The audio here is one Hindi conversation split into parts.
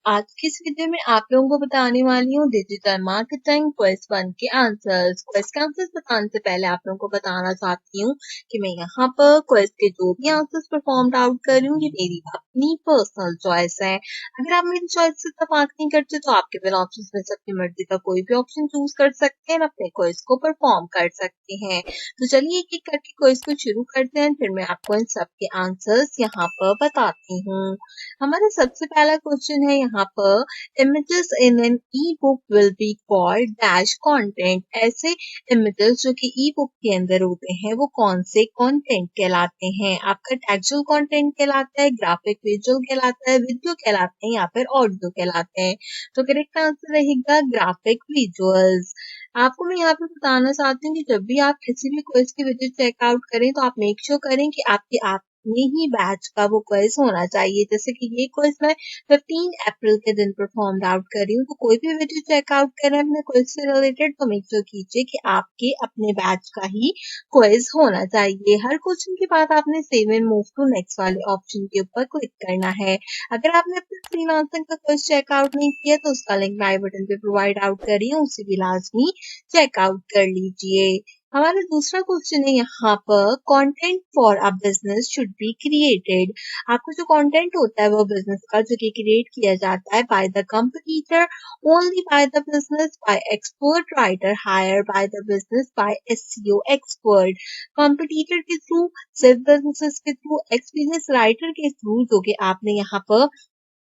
आज की इस वीडियो में आप लोगों को बताने वाली हूँ डिजिटल मार्केटिंग क्विज 1 के आंसर्स। क्विज के आंसर्स बताने से पहले आप लोगों को बताना चाहती हूँ कि मैं यहाँ पर क्विज के जो भी आंसर्स परफॉर्म आउट कर रही हूँ ये मेरी अपनी पर्सनल चॉइस है। अगर आप मेरी चॉइस से इत्तेफाक नहीं करते तो आपके बिना ऑप्शन में से अपनी मर्जी का कोई भी ऑप्शन चूज कर सकते हैं और अपने क्विज को परफॉर्म कर सकते हैं। तो चलिए एक एक करके क्विज को शुरू करते हैं, फिर मैं आपको इन सब के आंसर्स यहाँ पर बताती हूँ। हमारा सबसे पहला क्वेश्चन है यहाँ पर, images in an ebook will be called dash content. ऐसे इमेजेस जो कि ई बुक के अंदर होते हैं वो कौन से कंटेंट कहलाते हैं? आपका टेक्सचुअल कंटेंट कहलाता है, ग्राफिक विजुअल कहलाता है, वीडियो कहलाते हैं या फिर ऑडियो कहलाते हैं? तो करेक्ट आंसर रहेगा ग्राफिक विजुअल्स। आपको मैं यहाँ पे बताना चाहती हूँ कि जब भी आप किसी भी क्विज की वीडियो चेकआउट करें तो आप मेक श्योर करें कि आपके अपने ही बैच का वो क्विज होना चाहिए। जैसे कि ये क्विज मैं 15 अप्रैल के दिन परफॉर्म आउट कर रही हूँ, तो कोई भी वीडियो चेकआउट करें अपने क्विज से रिलेटेड तो मेक श्योर कीजिए कि आपके अपने बैच का ही क्विज होना चाहिए। हर क्वेश्चन के बाद आपने save and move to next वाले ऑप्शन के ऊपर क्लिक करना है। अगर आपने अपने फ्रीलांसिंग का क्विज चेकआउट नहीं किया तो उसका लिंक आई बटन पे प्रोवाइड आउट कर रही हूँ, उसे भी लाजमी चेकआउट कर लीजिए। हमारा दूसरा क्वेश्चन है यहाँ पर, content for a business should be created. आपका जो कंटेंट होता है वो बिजनेस का जो कि क्रिएट किया जाता है by the competitor, only by the business, by expert writer, hire by the business, by SEO expert. Competitor के थ्रू, सिर्फ बिजनेस के थ्रू, एक्सपीरियंस राइटर के थ्रू जो कि आपने यहाँ पर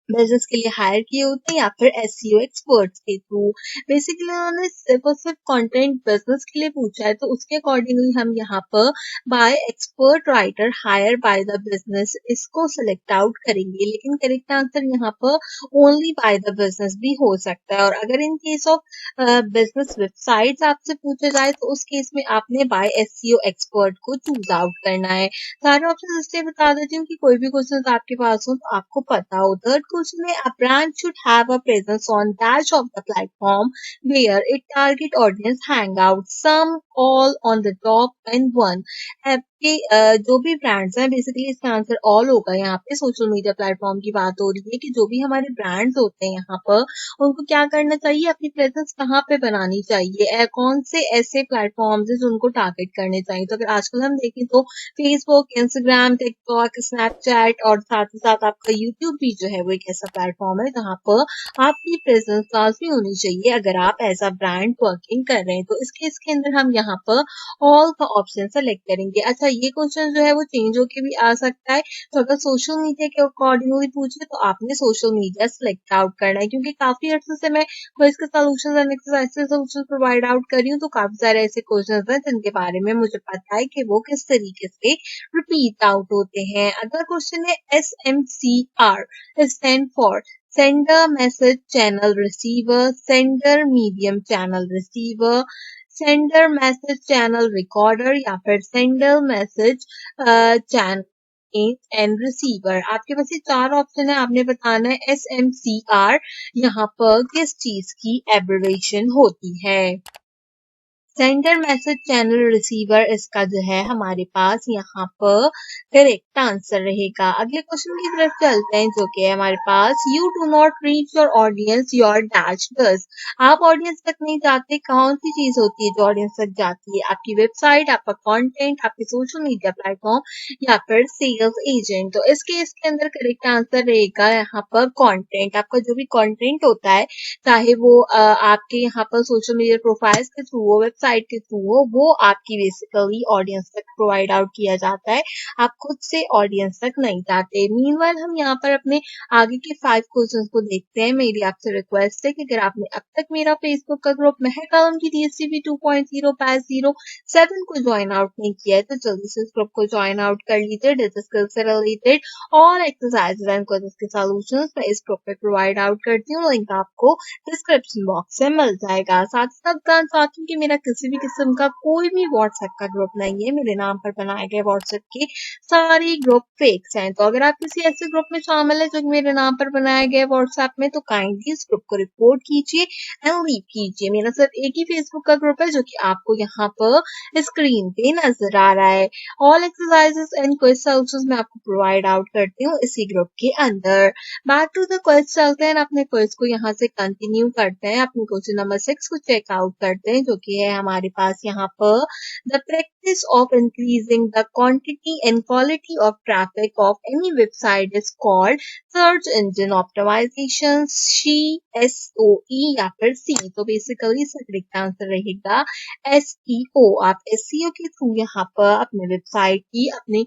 बिजनेस के लिए हायर किए होते हैं, या फिर एसईओ एक्सपर्ट्स के थ्रू। बेसिकली उन्होंने सिर्फ और सिर्फ कंटेंट बिजनेस के लिए पूछा है तो उसके अकॉर्डिंगली हम यहाँ पर by expert writer hire by the business इसको सिलेक्ट आउट करेंगे। लेकिन करेक्ट आंसर यहाँ पर ओनली बाय द बिजनेस भी हो सकता है। और अगर in case of business websites आपसे पूछा जाए तो उस केस में आपने बाय एसईओ एक्सपर्ट को चूज आउट करना है। सारे ऑप्शन इसलिए बता देती हूँ कि कोई भी क्वेश्चन आपके पास हो तो आपको पता हो। थर्ड क्वेश्चन है, a brand should have a presence on dash of the platform where it target audience hang out, some, all, on the top and one. आपके जो भी ब्रांड्स हैं, बेसिकली इसका आंसर ऑल होगा। यहाँ पे सोशल मीडिया प्लेटफॉर्म की बात हो रही है कि जो भी हमारे ब्रांड्स होते हैं यहाँ पर उनको क्या करना चाहिए, अपनी प्रेजेंस कहाँ पे बनानी चाहिए, कौन से ऐसे प्लेटफॉर्म्स हैं जो उनको टारगेट करने चाहिए। तो अगर आजकल हम देखें तो फेसबुक, इंस्टाग्राम, टिकटॉक, स्नैपचैट और साथ ही साथ आपका यूट्यूब भी जो है वो एक ऐसा प्लेटफॉर्म है जहाँ पर आपकी प्रेजेंस लाजमी होनी चाहिए अगर आप एज अ ब्रांड वर्किंग कर रहे हैं। तो इस केस के अंदर हम यहाँ पर ऑल का ऑप्शन सेलेक्ट करेंगे। अच्छा, ये क्वेश्चन जो है वो चेंज होके भी आ सकता है, तो अगर सोशल मीडिया के अकॉर्डिंगली पूछे तो आपने सोशल मीडिया सेलेक्ट आउट करना है, क्योंकि काफी अर्से से मैं क्विज के solutions and exercise solutions provide out कर रही हूँ, तो काफी सारे ऐसे क्वेश्चंस हैं जिनके बारे में मुझे पता है कि वो किस तरीके से रिपीट आउट होते हैं। अगला क्वेश्चन है, SMCR stand for sender message channel receiver, sender medium channel receiver, sender message channel recorder या फिर sender message channel and receiver. आपके पास ये चार ऑप्शन है, आपने बताना है SMCR यहाँ पर किस चीज की एब्रिवेशन होती है। सेंडर मैसेज चैनल रिसीवर इसका जो है हमारे पास यहाँ पर करेक्ट आंसर रहेगा। अगले क्वेश्चन की तरफ चलते हैं जो कि है हमारे पास, you do not reach your audience your dash does. आप ऑडियंस तक नहीं जाते, कौन सी चीज होती है जो ऑडियंस तक जाती है? आपकी वेबसाइट, आपका कंटेंट, आपके सोशल मीडिया प्लेटफॉर्म या फिर सेल्स एजेंट। तो इस केस के अंदर करेक्ट आंसर रहेगा यहाँ पर कंटेंट। आपका जो भी कंटेंट होता है, चाहे वो आपके यहाँ पर सोशल मीडिया प्रोफाइल्स के थ्रू हो, वेबसाइट के थ्रू हो, वो आपकी बेसिकली ऑडियंस तक प्रोवाइड आउट किया जाता है। आप खुद से ऑडियंस तक नहीं जाते। मीनवाइल हम यहाँ पर अपने आगे के 5 क्वेश्चंस को देखते हैं। मेरी आपसे रिक्वेस्ट है कि अगर आपने अब तक मेरा फेसबुक का ग्रुप महक आलम की DSCP 2.0 बैच 07 को ज्वाइन आउट नहीं किया है तो जल्दी से इस ग्रुप को ज्वाइन आउट कर लीजिए। डिजिटल स्किल से रिलेटेड और एक्सरसाइज एंड क्विज़ेस के सॉल्यूशंस मैं इस ग्रुप पे प्रोवाइड आउट करती हूँ। लिंक आपको डिस्क्रिप्शन बॉक्स से मिल जाएगा। साथ ही साथ बताना चाहती हूँ कि मेरा किसी भी किस्म का कोई भी व्हाट्सएप का ग्रुप नहीं है। मेरे नाम पर बनाए गए व्हाट्सएप के सारे ग्रुप फेक्स हैं। तो अगर आप किसी ऐसे ग्रुप में शामिल है जो मेरे नाम पर बनाए गए व्हाट्सएप में, तो काइंडली इस ग्रुप को रिपोर्ट कीजिए एंड लीव कीजिए। मेरा सिर्फ एक ही फेसबुक का ग्रुप है जो कि आपको यहाँ पर स्क्रीन पे नजर आ रहा है। All exercises and quiz solutions मैं आपको प्रोवाइड आउट करती हूँ इसी ग्रुप के अंदर। बैक टू द क्विज चलते हैं, अपने क्विज को यहाँ से कंटिन्यू करते हैं। अपने क्वेश्चन नंबर 6 को चेकआउट करते हैं, जो कि है हमारे पास यहाँ पर the practice of increasing the quantity and quality of traffic of any website is called search engine optimisation, SEO या फिर सी। तो बेसिकली इसका करेक्ट आंसर रहेगा SEO। आप SEO के थ्रू यहाँ पर अपने वेबसाइट की अपने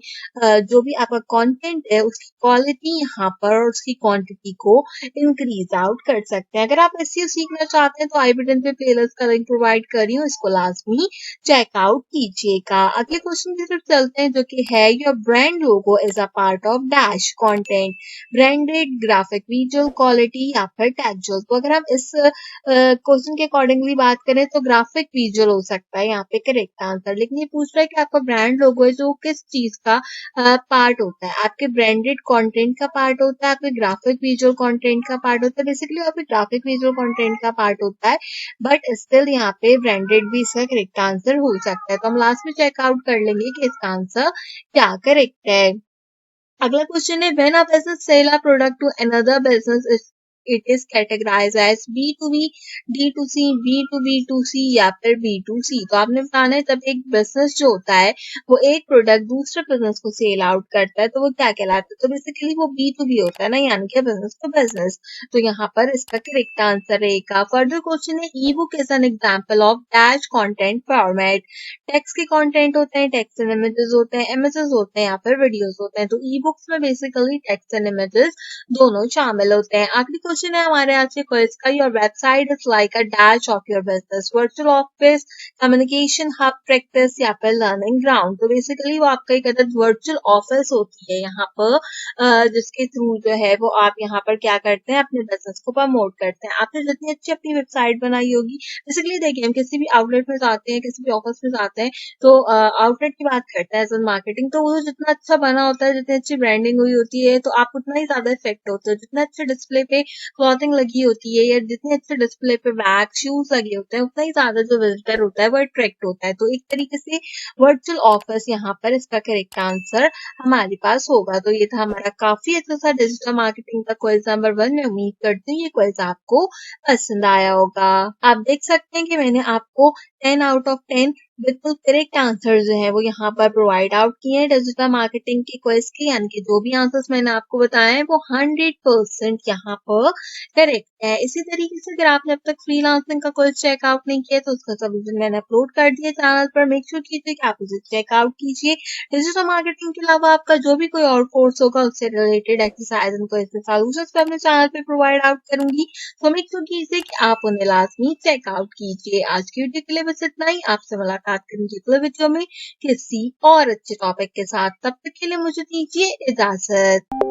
जो भी आपका कंटेंट है उसकी क्वालिटी यहाँ पर और उसकी क्वांटिटी को इंक्रीज आउट कर सकते हैं। अगर आप SEO सीखना चाहते हैं तो आई बटन पे प्लेलिस्ट का लिंक प्रोवाइड कर रही हूँ, इसको लाजमी चेकआउट कीजिएगा। अगले क्वेश्चन की तरफ चलते हैं, जो कि है your brand logo is a part of dash content, branded, graphic, visual, quality या फिर टेक्सचुअल। तो अगर हम इस क्वेश्चन के अकॉर्डिंगली बात करें तो ग्राफिक विजुअल हो सकता है यहाँ पे करेक्ट आंसर। लेकिन ये पूछ रहा है कि आपका ब्रांड लोगो है जो किस चीज का पार्ट होता है। आपके ब्रांडेड कंटेंट का पार्ट होता है, आपके ग्राफिक विजुअल कंटेंट का पार्ट होता है। बेसिकली आपके ग्राफिक विजुअल कंटेंट का पार्ट होता है, बट स्टिल यहाँ पे ब्रांडेड भी इसका करेक्ट आंसर हो सकता है। तो हम लास्ट में चेकआउट कर लेंगे कि इसका आंसर क्या करेक्ट है। अगला क्वेश्चन है when a business sell a product to another business it is categorised as B2B, D2C, B2B2C या फिर B2C। तो आपने बताना है जब एक बिजनेस जो होता है वो एक प्रोडक्ट दूसरे बिजनेस को सेल आउट करता है तो वो क्या कहलाता है। तो बेसिकली वो B2B होता है ना, यानी कि बिजनेस टू बिजनेस। तो यहाँ पर इसका करेक्ट आंसर रहेगा। फर्दर क्वेश्चन है ई book is an example of dash content format. Text के कंटेंट होते हैं, टेक्स्ट एंड इमेजेस होते हैं, इमेजेस होते हैं या फिर वीडियोस होते हैं। तो ई बुक्स में बेसिकली टेक्स्ट एंड इमेजेस दोनों शामिल होते हैं। आखिरी क्वेश्चन है हमारे आज के क्विज का, your website is like a dash of your business, virtual office, communication hub, practice या फिर लर्निंग ग्राउंड। तो बेसिकली वो आपका एक अदद वर्चुअल ऑफिस होती है यहाँ पर, जिसके थ्रू जो है वो आप यहाँ पर क्या करते हैं, अपने बिजनेस को प्रमोट करते हैं। आपने जितनी अच्छी अपनी वेबसाइट बनाई होगी, बेसिकली देखिए हम किसी भी आउटलेट में जाते हैं, किसी भी ऑफिस में जाते हैं तो आउटलेट की बात करते हैं एज एन मार्केटिंग, तो वो जितना अच्छा बना होता है, जितनी अच्छी ब्रांडिंग हुई होती है, तो आप उतना ही ज्यादा इफेक्ट होते हो। जितना अच्छे डिस्प्ले पे क्लॉथिंग लगी होती है या जितने अच्छे डिस्प्ले पे बैग शूज लगे होते हैं, उतना ही ज्यादा जो विजिटर होता है वो अट्रैक्ट होता है। तो एक तरीके से वर्चुअल ऑफिस यहाँ पर इसका करेक्ट आंसर हमारे पास होगा। तो ये था हमारा काफी अच्छा सा डिजिटल मार्केटिंग का क्विज नंबर 1। मैं उम्मीद करती हूँ ये क्विज आपको पसंद आया होगा। आप देख सकते हैं कि मैंने आपको 10 आउट ऑफ 10 बिल्कुल करेक्ट आंसर जो है वो यहाँ पर प्रोवाइड आउट किए हैं डिजिटल मार्केटिंग के क्वेश्चन के, यानी कि जो भी आंसर्स मैंने आपको बताए हैं वो 100% यहाँ पर करेक्ट है। इसी तरीके से अगर आपने अब तक फ्रीलांसिंग का कोई चेकआउट नहीं किया तो उसका सोल्यूशन मैंने अपलोड कर दिया चैनल पर, मेक श्योर कीजिए कि आप उसे चेकआउट कीजिए। डिजिटल मार्केटिंग के अलावा आपका जो भी कोई और कोर्स होगा उससे related exercise and question solutions मैं अपने चैनल पे प्रोवाइड आउट करूंगी। तो मेक श्योर कीजिए कि आप उन्हें लाजमी चेकआउट कीजिए। आज की वीडियो के लिए बस इतना ही। आपसे मुलाकात करेंगे अगले वीडियो में किसी और अच्छे टॉपिक के साथ। तब तक के लिए मुझे दीजिए इजाजत।